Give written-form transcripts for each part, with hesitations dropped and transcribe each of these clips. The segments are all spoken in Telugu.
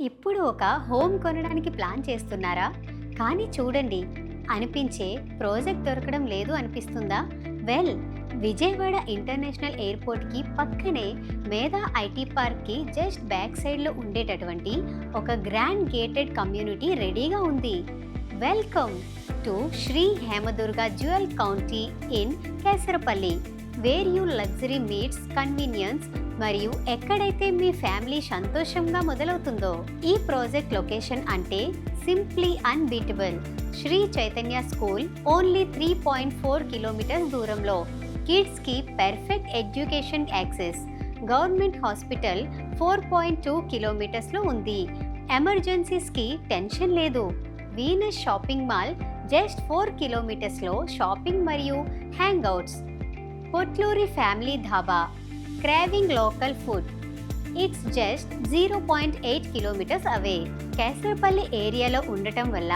ఇప్పుడు ఒక హోమ్ కొనడానికి ప్లాన్ చేస్తున్నారా? కానీ చూడండి, అనిపించే ప్రాజెక్ట్ దొరకడం లేదు అనిపిస్తుందా? వెల్, విజయవాడ ఇంటర్నేషనల్ ఎయిర్పోర్ట్కి పక్కనే మేధా ఐటీ పార్క్కి జస్ట్ బ్యాక్ సైడ్లో ఉండేటటువంటి ఒక గ్రాండ్ గేటెడ్ కమ్యూనిటీ రెడీగా ఉంది. Welcome to Shri Hemadurga jewel county in Kesarapalli, where you luxury meets convenience మరియు ఎక్కడైతే మీ ఫ్యామిలీ సంతోషంగా మొదలవుతుందో. ఈ ప్రాజెక్ట్ లొకేషన్ అంటే simply unbeatable. Shri Chaitanya school only 3.4 kilometres దూరంలో, కిడ్స్కి perfect education access, government hospital 4.2 కిలోమీటర్స్లో ఉంది. ఎమర్జెన్సీస్కి టెన్షన్ లేదు. వీనస్ షాపింగ్ మాల్ జస్ట్ 4 కిలోమీటర్స్లో షాపింగ్ మరియు hangouts. Potluri family dhaba, craving local food, it's just 0.8 kilometres away. Kesarapalli ఏరియాలో ఉండటం వల్ల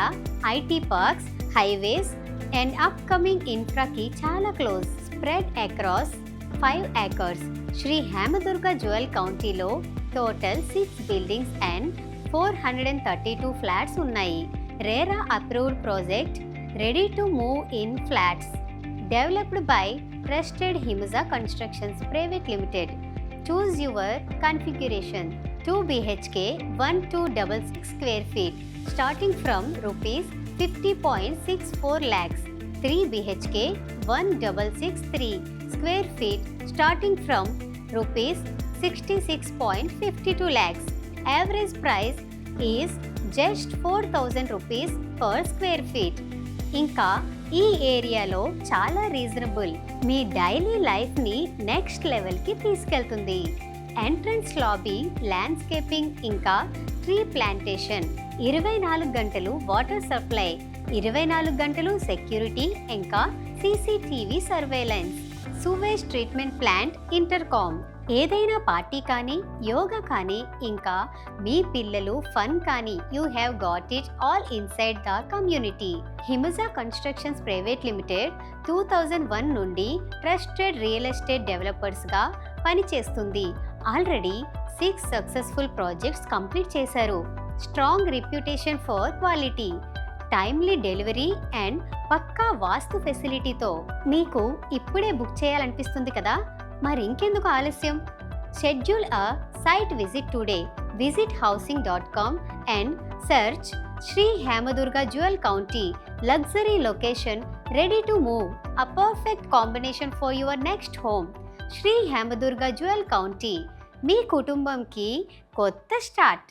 IT parks, highways and upcoming ఇన్ఫ్రాకి చాలా close. Spread across 5 acres. Shri Hemadurga jewel కౌంటీలో టోటల్ 6 బిల్డింగ్స్ అండ్ 432 ఫ్లాట్స్ ఉన్నాయి. RERA approved project, ready to move in flats, developed by Trusted Himuza Constructions Private Limited. Choose your configuration. 2 BHK 1266 square feet starting from rupees 50.64 lakhs. 3 BHK 1663 square feet starting from rupees 66.52 lakhs. Average price is just 4,000 rupees per square feet. ఇంకా ఈ ఏరియాలో చాలా రీజనబుల్, మీ డైలీ లైఫ్ని నెక్స్ట్ లెవెల్కి తీసుకెళ్తుంది. ఎంట్రన్స్ లాబీ, ల్యాండ్స్కేపింగ్ ఇంకా ట్రీ ప్లాంటేషన్, 24 గంటలు వాటర్ సప్లై, 24 గంటలు సెక్యూరిటీ ఇంకా CCTV surveillance, sewage treatment plant, intercom. ఏదైనా పార్టీ కానీ, యోగా కానీ, ఇంకా మీ పిల్లలు ఫన్ కానీ, you have got it all inside the community. Himuja constructions private limited 2001 నుండి ట్రస్టెడ్ రియల్ ఎస్టేట్ డెవలపర్స్గా పనిచేస్తుంది. ఆల్రెడీ 6 సక్సెస్ఫుల్ ప్రాజెక్ట్స్ కంప్లీట్ చేశారు. Strong reputation for quality, timely delivery and పక్కా వాస్తు ఫెసిలిటీతో. మీకు ఇప్పుడే బుక్ చేయాలనిపిస్తుంది కదా? మరి ఇంకెందుకు ఆలస్యం? Schedule a site visit today. Visit housing.com and search Sri Hamadurga Jewel County. Luxury location, ready to move. A perfect combination for your next home. Sri Hamadurga Jewel County. మీ కుటుంబంకి కొత్త స్టార్ట్.